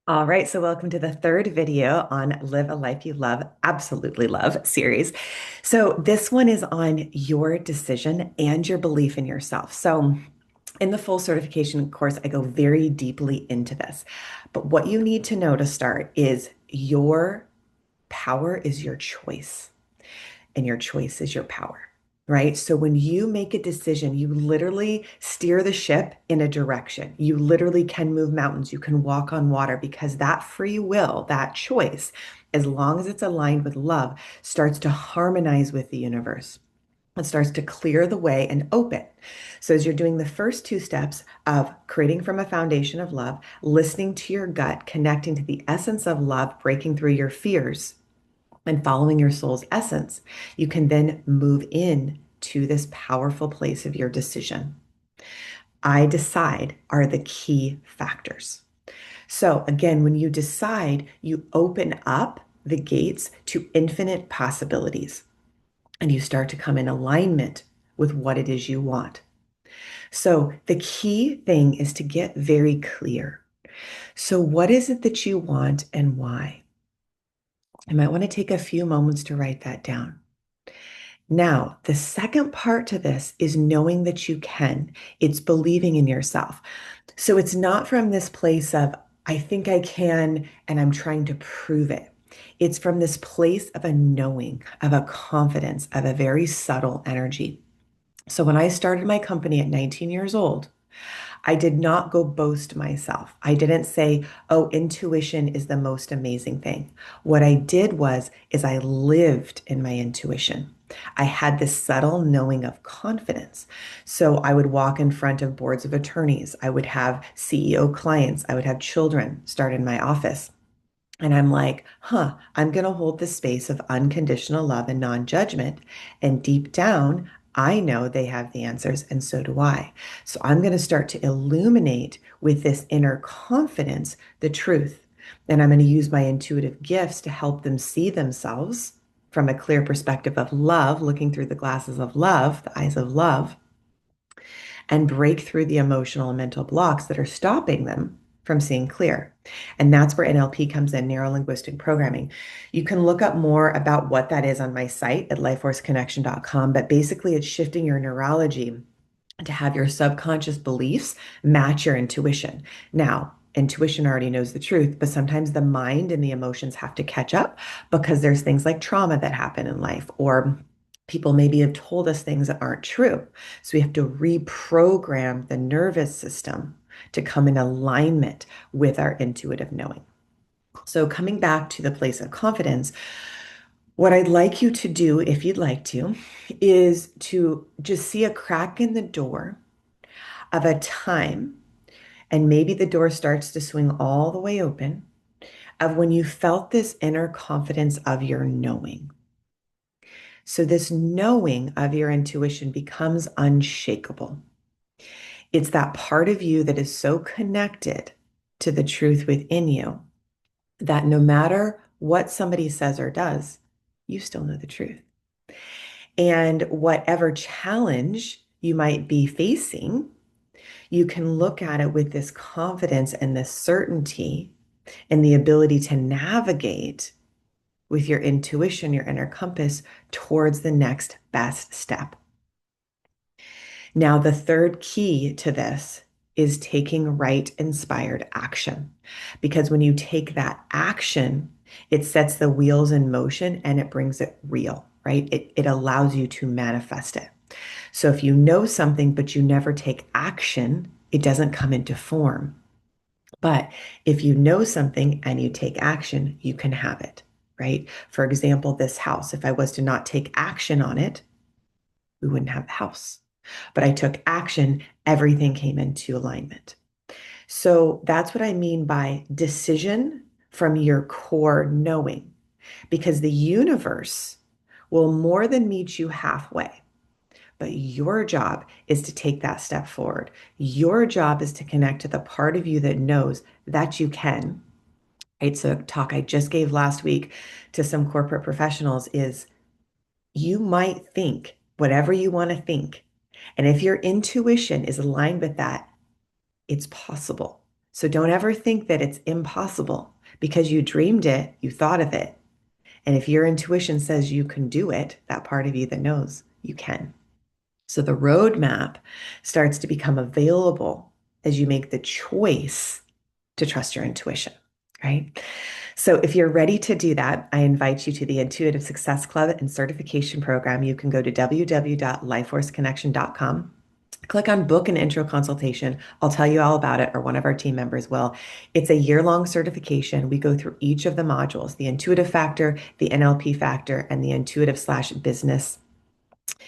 All right, so welcome to the third video on Live a Life You Love, Absolutely Love series. So this one is on your decision and your belief in yourself. So in the full certification course, I go very deeply into this. But what you need to know to start is your power is your choice and your choice is your power, right? So when you make a decision, you literally steer the ship in a direction. You literally can move mountains, you can walk on water because that free will, that choice, as long as it's aligned with love, starts to harmonize with the universe. It starts to clear the way and open. So, as you're doing the first two steps of creating from a foundation of love, listening to your gut, connecting to the essence of love, breaking through your fears, and following your soul's essence, you can then move in to this powerful place of your decision. I decide are the key factors. So, again, when you decide, you open up the gates to infinite possibilities and you start to come in alignment with what it is you want. So, the key thing is to get very clear. So, what is it that you want and why? You might want to take a few moments to write that down. Now, the second part to this is knowing that you can. It's believing in yourself. So it's not from this place of, I think I can, and I'm trying to prove it. It's from this place of a knowing, of a confidence, of a very subtle energy. So when I started my company at 19 years old, I did not go boast myself. I didn't say, "Oh, intuition is the most amazing thing." What I did was is I lived in my intuition. I had this subtle knowing of confidence. So I would walk in front of boards of attorneys. I would have CEO clients. I would have children start in my office. And I'm like, I'm going to hold the space of unconditional love and non-judgment. And deep down, I know they have the answers, and so do I. So I'm going to start to illuminate with this inner confidence the truth. And I'm going to use my intuitive gifts to help them see themselves from a clear perspective of love, looking through the glasses of love, the eyes of love, and break through the emotional and mental blocks that are stopping them from seeing clear. And that's where NLP comes in, neuro linguistic programming. You can look up more about what that is on my site at lifeforceconnection.com, but basically it's shifting your neurology to have your subconscious beliefs match your intuition. Now, intuition already knows the truth, but sometimes the mind and the emotions have to catch up because there's things like trauma that happen in life, or people maybe have told us things that aren't true. So we have to reprogram the nervous system to come in alignment with our intuitive knowing. So, coming back to the place of confidence, what I'd like you to do, if you'd like to, is to just see a crack in the door of a time, and maybe the door starts to swing all the way open, of when you felt this inner confidence of your knowing. So, this knowing of your intuition becomes unshakable. It's that part of you that is so connected to the truth within you that no matter what somebody says or does, you still know the truth. And whatever challenge you might be facing, you can look at it with this confidence and this certainty and the ability to navigate with your intuition, your inner compass towards the next best step. Now, the third key to this is taking right inspired action. Because when you take that action, it sets the wheels in motion and it brings it real, right? It allows you to manifest it. So if you know something, but you never take action, it doesn't come into form. But if you know something and you take action, you can have it, right? For example, this house, if I was to not take action on it, we wouldn't have the house. But I took action, everything came into alignment. So that's what I mean by decision from your core knowing, because the universe will more than meet you halfway. But your job is to take that step forward. Your job is to connect to the part of you that knows that you can. It's a talk I just gave last week to some corporate professionals is you might think whatever you want to think. And if your intuition is aligned with that, it's possible. So don't ever think that it's impossible because you dreamed it, you thought of it. And if your intuition says you can do it, that part of you that knows you can. So the roadmap starts to become available as you make the choice to trust your intuition, right? So if you're ready to do that, I invite you to the Intuitive Success Club and certification program. You can go to www.lifeforceconnection.com. Click on book an intro consultation. I'll tell you all about it, or one of our team members will. It's a year-long certification. We go through each of the modules, the intuitive factor, the NLP factor, and the intuitive/business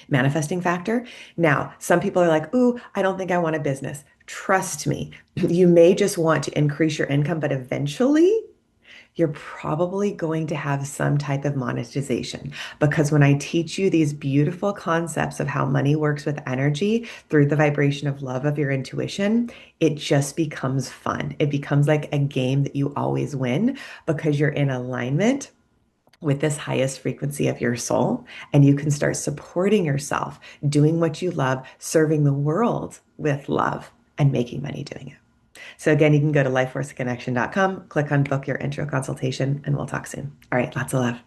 manifesting factor. Now, some people are like, ooh, I don't think I want a business. Trust me, you may just want to increase your income, but eventually you're probably going to have some type of monetization, because when I teach you these beautiful concepts of how money works with energy through the vibration of love of your intuition, it just becomes fun. It becomes like a game that you always win because you're in alignment with this highest frequency of your soul, and you can start supporting yourself, doing what you love, serving the world with love, and making money doing it. So again, you can go to lifeforceconnection.com, click on book your intro consultation, and we'll talk soon. All right, lots of love.